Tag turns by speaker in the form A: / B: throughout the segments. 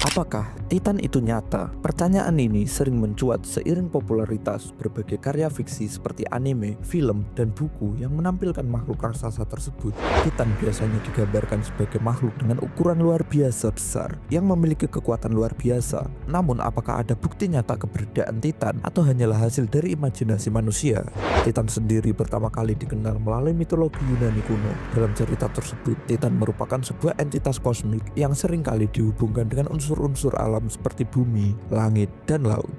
A: Apakah Titan itu nyata? Pertanyaan ini sering mencuat seiring popularitas berbagai karya fiksi seperti anime, film, dan buku yang menampilkan makhluk raksasa tersebut. Titan biasanya digambarkan sebagai makhluk dengan ukuran luar biasa besar yang memiliki kekuatan luar biasa. Namun, apakah ada bukti nyata keberadaan Titan atau hanyalah hasil dari imajinasi manusia? Titan sendiri pertama kali dikenal melalui mitologi Yunani kuno. Dalam cerita tersebut, Titan merupakan sebuah entitas kosmik yang sering kali dihubungkan dengan unsur-unsur alam seperti bumi, langit, dan laut.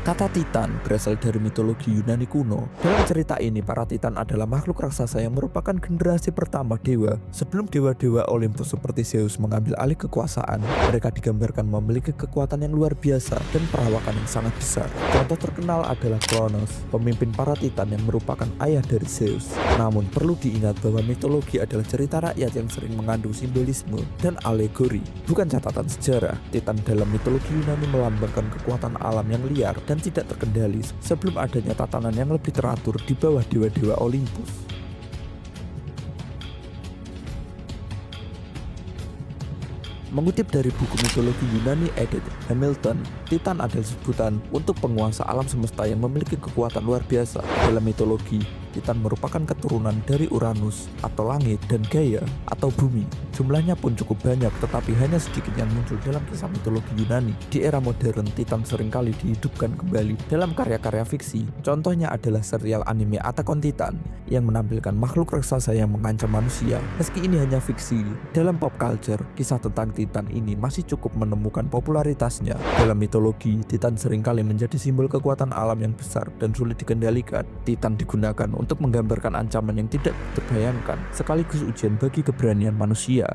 A: Kata Titan berasal dari mitologi Yunani kuno. Dalam cerita ini, para Titan adalah makhluk raksasa yang merupakan generasi pertama dewa. Sebelum dewa-dewa Olympus seperti Zeus mengambil alih kekuasaan, mereka digambarkan memiliki kekuatan yang luar biasa dan perawakan yang sangat besar. Contoh terkenal adalah Kronos, pemimpin para Titan yang merupakan ayah dari Zeus. Namun, perlu diingat bahwa mitologi adalah cerita rakyat yang sering mengandung simbolisme dan alegori, bukan catatan sejarah. Titan dalam mitologi Yunani melambangkan kekuatan alam yang liar dan tidak terkendali sebelum adanya tatanan yang lebih teratur di bawah dewa-dewa Olympus. Mengutip dari buku mitologi Yunani Edith Hamilton, Titan adalah sebutan untuk penguasa alam semesta yang memiliki kekuatan luar biasa. Dalam mitologi, Titan merupakan keturunan dari Uranus atau langit dan Gaia atau bumi. Jumlahnya pun cukup banyak, tetapi hanya sedikit yang muncul dalam kisah mitologi Yunani. Di era modern, Titan seringkali dihidupkan kembali dalam karya-karya fiksi. Contohnya adalah serial anime Attack on Titan yang menampilkan makhluk raksasa yang mengancam manusia. Meski ini hanya fiksi, dalam pop culture, kisah tentang Titan ini masih cukup menemukan popularitasnya. Dalam mitologi, Titan seringkali menjadi simbol kekuatan alam yang besar dan sulit dikendalikan. Titan digunakan untuk menggambarkan ancaman yang tidak terbayangkan, sekaligus ujian bagi keberanian manusia.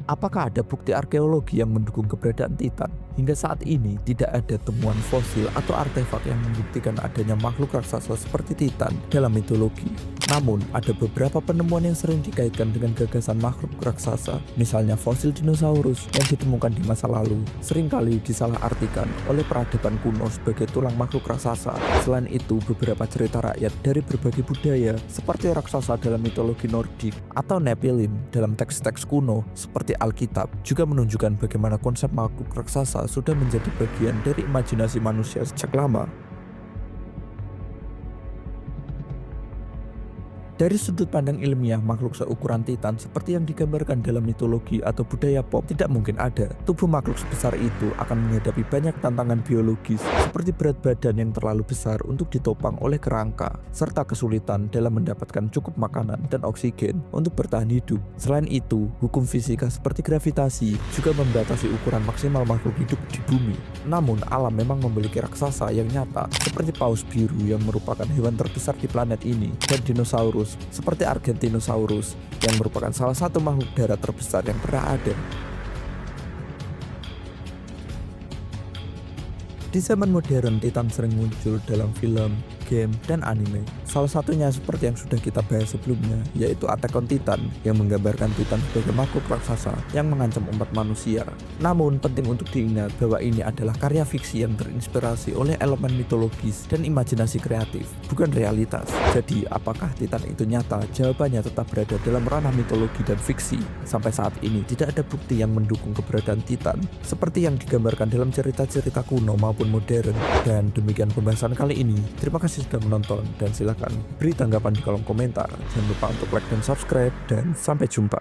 A: Apakah ada bukti arkeologi yang mendukung keberadaan Titan? Hingga saat ini tidak ada temuan fosil atau artefak yang membuktikan adanya makhluk raksasa seperti Titan dalam mitologi. Namun, ada beberapa penemuan yang sering dikaitkan dengan gagasan makhluk raksasa. Misalnya fosil dinosaurus yang ditemukan di masa lalu seringkali disalahartikan oleh peradaban kuno sebagai tulang makhluk raksasa. Selain itu, beberapa cerita rakyat dari berbagai budaya seperti raksasa dalam mitologi Nordik atau Nephilim dalam teks-teks kuno seperti Alkitab juga menunjukkan bagaimana konsep makhluk raksasa sudah menjadi bagian dari imajinasi manusia sejak lama. Dari sudut pandang ilmiah, makhluk seukuran Titan seperti yang digambarkan dalam mitologi atau budaya pop tidak mungkin ada. Tubuh makhluk sebesar itu akan menghadapi banyak tantangan biologis seperti berat badan yang terlalu besar untuk ditopang oleh kerangka, serta kesulitan dalam mendapatkan cukup makanan dan oksigen untuk bertahan hidup. Selain itu, hukum fisika seperti gravitasi juga membatasi ukuran maksimal makhluk hidup di bumi. Namun, alam memang memiliki raksasa yang nyata seperti paus biru yang merupakan hewan terbesar di planet ini, dan dinosaurus seperti Argentinosaurus yang merupakan salah satu makhluk darat terbesar yang pernah ada. Di zaman modern, Titan sering muncul dalam film, game, dan anime. Salah satunya seperti yang sudah kita bahas sebelumnya, yaitu Attack on Titan yang menggambarkan Titan sebagai makhluk raksasa yang mengancam umat manusia. Namun, penting untuk diingat bahwa ini adalah karya fiksi yang terinspirasi oleh elemen mitologis dan imajinasi kreatif, bukan realitas. Jadi, apakah Titan itu nyata? Jawabannya tetap berada dalam ranah mitologi dan fiksi. Sampai saat ini, tidak ada bukti yang mendukung keberadaan Titan, seperti yang digambarkan dalam cerita-cerita kuno maupun modern. Dan demikian pembahasan kali ini. Terima kasih sudah menonton dan silakan beri tanggapan di kolom komentar. Jangan lupa untuk like dan subscribe dan sampai jumpa.